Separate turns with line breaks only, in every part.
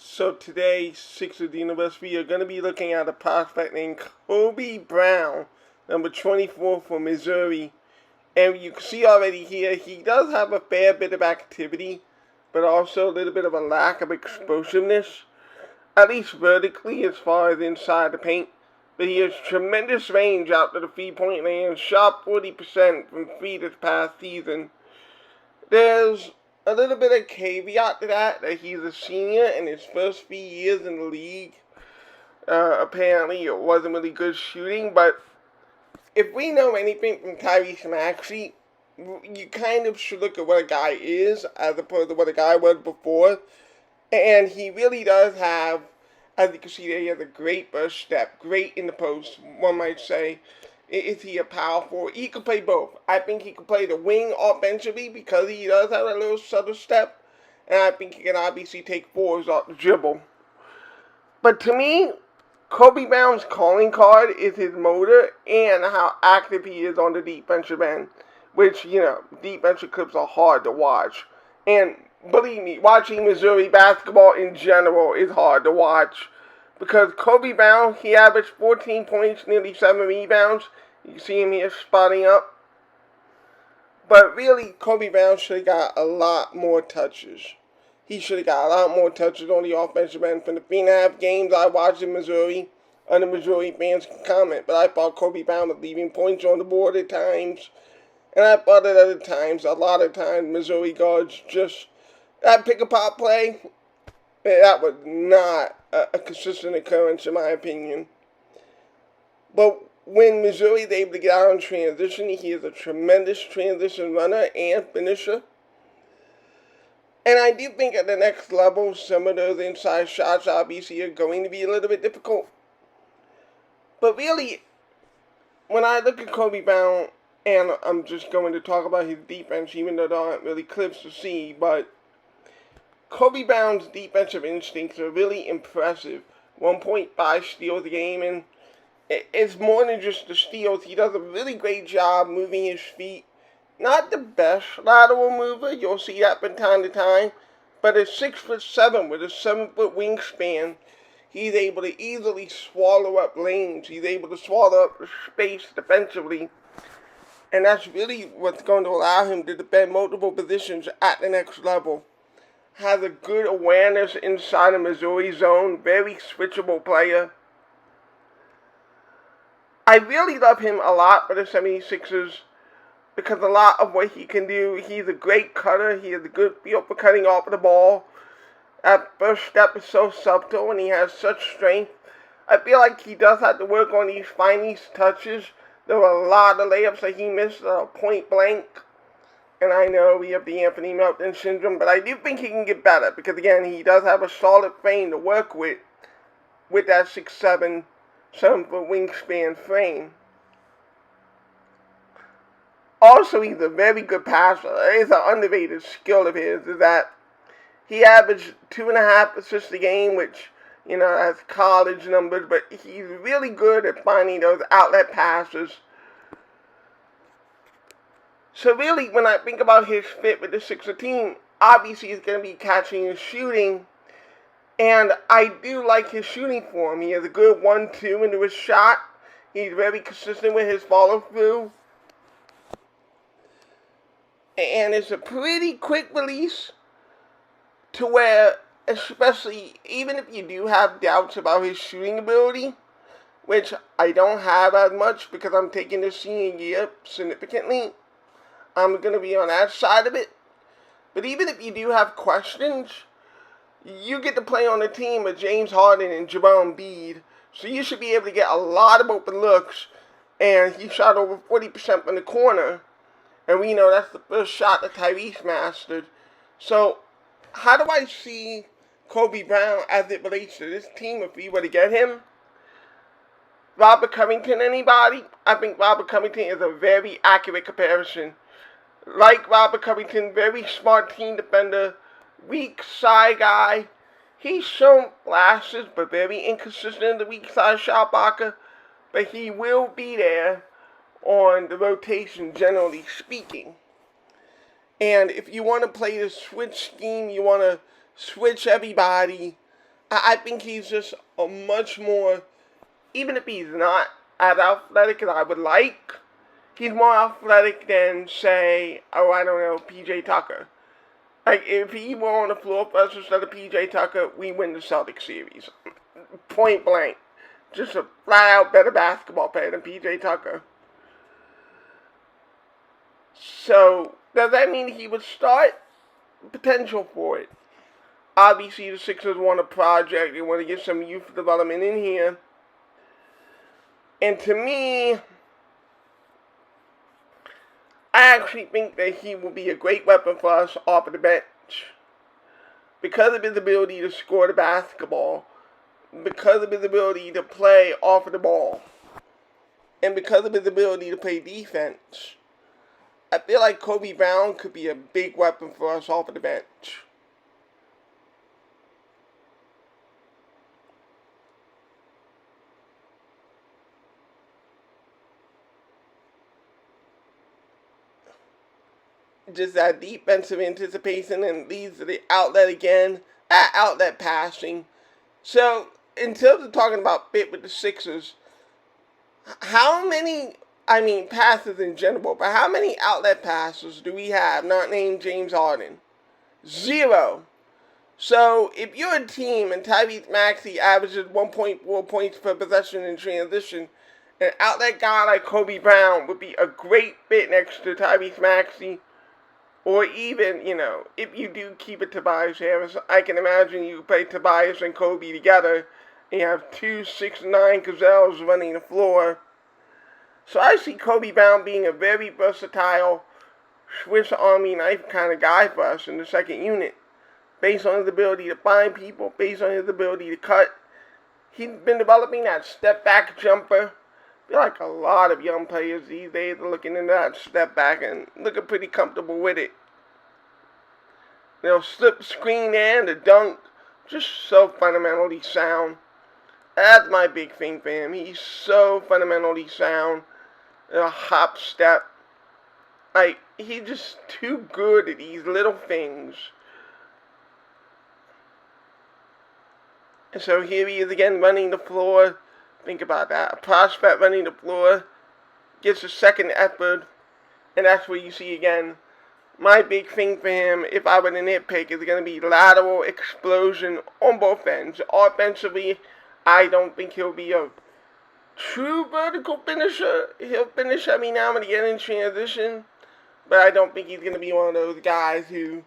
So today, Sixers University are going to be looking at a prospect named Kobe Brown, number 24 for Missouri. And you can see already here, he does have a fair bit of activity, but also a little bit of a lack of explosiveness, at least vertically as far as inside the paint. But he has tremendous range out to the three-point land, shot 40% from three this past season. There's a little bit of caveat to that he's a senior in his first few years in the league. Apparently it wasn't really good shooting, but if we know anything from Tyrese Maxey, you kind of should look at what a guy is as opposed to what a guy was before. And he really does have, as you can see there, he has a great burst step, great in the post, one might say. Is he a power forward? He could play both. I think he could play the wing offensively because he does have a little subtle step. And I think he can obviously take fours off the dribble. But to me, Kobe Brown's calling card is his motor and how active he is on the defensive end. Which, defensive clips are hard to watch. And believe me, watching Missouri basketball in general is hard to watch. Because Kobe Brown, he averaged 14 points, nearly 7 rebounds. You can see him here spotting up. But really, Kobe Brown should have got a lot more touches. He should have got a lot more touches on the offensive end. From the 3.5 games I watched in Missouri, other Missouri fans can comment. But I thought Kobe Brown was leaving points on the board at times. And I thought at other times, a lot of times, Missouri guards just, that pick-a-pop play, that was not a consistent occurrence in my opinion. But when Missouri is able to get out in transition, he is a tremendous transition runner and finisher. And I do think at the next level, some of those inside shots obviously are going to be a little bit difficult. But really, when I look at Kobe Brown, and I'm just going to talk about his defense, even though there aren't really clips to see, but Kobe Brown's defensive instincts are really impressive. 1.5 steals a game, and it's more than just the steals. He does a really great job moving his feet. Not the best lateral mover, you'll see that from time to time, but at 6'7" with a 7-foot wingspan, he's able to easily swallow up lanes. He's able to swallow up the space defensively. And that's really what's going to allow him to defend multiple positions at the next level. Has a good awareness inside the Missouri zone. Very switchable player. I really love him a lot for the 76ers because a lot of what he can do, he's a great cutter. He has a good feel for cutting off the ball. That first step is so subtle and he has such strength. I feel like he does have to work on these finest touches. There were a lot of layups that he missed point blank. And I know we have the Anthony Melton syndrome, but I do think he can get better because, again, he does have a solid frame to work with that 6'7", 7-foot wingspan frame. Also, he's a very good passer. It's an underrated skill of his is that he averaged 2.5 assists a game, which, that's college numbers, but he's really good at finding those outlet passes. So really, when I think about his fit with the Sixer team, obviously he's going to be catching and shooting. And I do like his shooting form. He has a good 1-2 into his shot. He's very consistent with his follow-through. And it's a pretty quick release to where, especially, even if you do have doubts about his shooting ability, which I don't have as much because I'm taking this senior year significantly, I'm going to be on that side of it. But even if you do have questions, you get to play on the team with James Harden and Joel Embiid. So you should be able to get a lot of open looks. And he shot over 40% from the corner. And we know that's the first shot that Tyrese mastered. So how do I see Kobe Brown as it relates to this team if we were to get him? Robert Covington, anybody? I think Robert Covington is a very accurate comparison. Like Robert Covington, very smart team defender, weak side guy. He's shown flashes, but very inconsistent in the weak side shot blocker. But he will be there on the rotation, generally speaking. And if you want to play the switch scheme, you want to switch everybody, I think he's just a much more, even if he's not as athletic as I would like, he's more athletic than, say, oh, I don't know, PJ Tucker. Like, if he were on the floor for us instead of PJ Tucker, we win the Celtics series. Point blank. Just a flat-out better basketball player than PJ Tucker. So, does that mean he would start? Potential for it. Obviously, the Sixers want a project. They want to get some youth development in here. And to me, I actually think that he will be a great weapon for us off of the bench. Because of his ability to score the basketball, because of his ability to play off of the ball, and because of his ability to play defense, I feel like Kobe Brown could be a big weapon for us off of the bench. Just that defensive anticipation and leads to the outlet again. That outlet passing. So, in terms of talking about fit with the Sixers, how many, passes in general, but how many outlet passes do we have not named James Harden? 0. So, if you're a team and Tyrese Maxey averages 1.4 points per possession in transition, an outlet guy like Kobe Brown would be a great fit next to Tyrese Maxey. Or even, if you do keep it Tobias Harris, I can imagine you play Tobias and Kobe together, and you have 2 6'9" gazelles running the floor. So I see Kobe Brown being a very versatile Swiss Army knife kind of guy for us in the second unit. Based on his ability to find people, based on his ability to cut. He's been developing that step back jumper. I feel like a lot of young players these days are looking into that step back and looking pretty comfortable with it. They'll slip screen and the dunk, just so fundamentally sound. That's my big thing for him. He's so fundamentally sound. A hop step. Like, he's just too good at these little things. And so here he is again running the floor. Think about that. A prospect running the floor gets a second effort, and that's where you see again. My big thing for him, if I were to nitpick, is going to be lateral explosion on both ends. Offensively, I don't think he'll be a true vertical finisher. He'll finish every now and again in transition, but I don't think he's going to be one of those guys who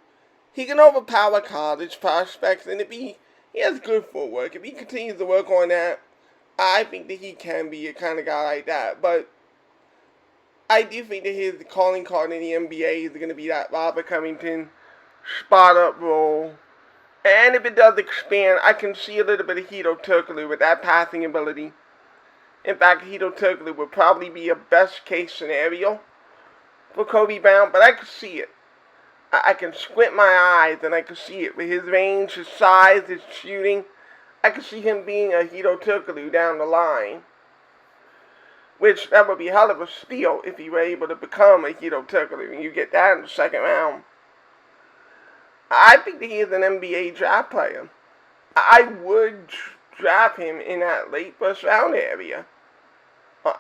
he can overpower college prospects. And if he has good footwork, if he continues to work on that, I think that he can be a kind of guy like that. But I do think that his calling card in the NBA is going to be that Robert Covington spot-up role. And if it does expand, I can see a little bit of Hedo Turkoglu with that passing ability. In fact, Hedo Turkoglu would probably be a best-case scenario for Kobe Brown, but I can see it. I can squint my eyes and I can see it. With his range, his size, his shooting, I can see him being a Hedo Turkoglu down the line. Which, that would be a hell of a steal if he were able to become a Hedo Turkoglu. And you get that in the second round. I think that he is an NBA draft player. I would draft him in that late first round area.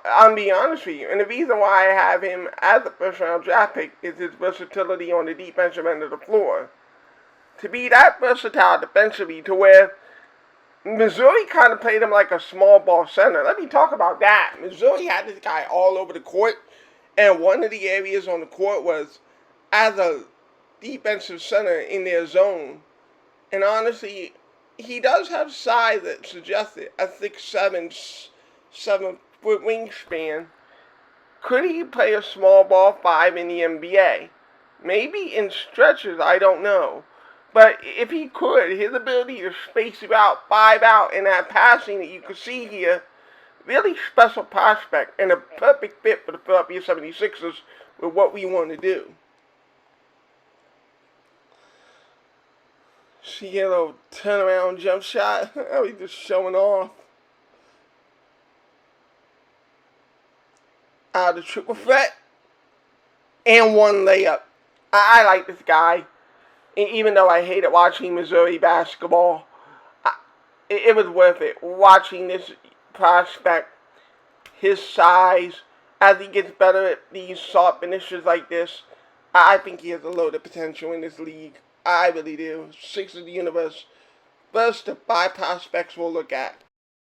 I'll be honest with you. And the reason why I have him as a first round draft pick is his versatility on the defensive end of the floor. To be that versatile defensively to where Missouri kind of played him like a small ball center. Let me talk about that. Missouri had this guy all over the court, and one of the areas on the court was as a defensive center in their zone. And honestly, he does have size that suggests it. A 6'7", 7-foot wingspan. Could he play a small ball 5 in the NBA? Maybe in stretches, I don't know. But if he could, his ability to space you out, 5 out, and that passing that you can see here, really special prospect and a perfect fit for the Philadelphia 76ers with what we want to do. See a little turnaround jump shot. Oh, he's just showing off. Out of the triple threat. And one layup. I like this guy. And even though I hated watching Missouri basketball, it was worth it watching this prospect, his size, as he gets better at these soft finishes like this. I think he has a load of potential in this league. I really do. 6 of the universe. First of 5 prospects we'll look at.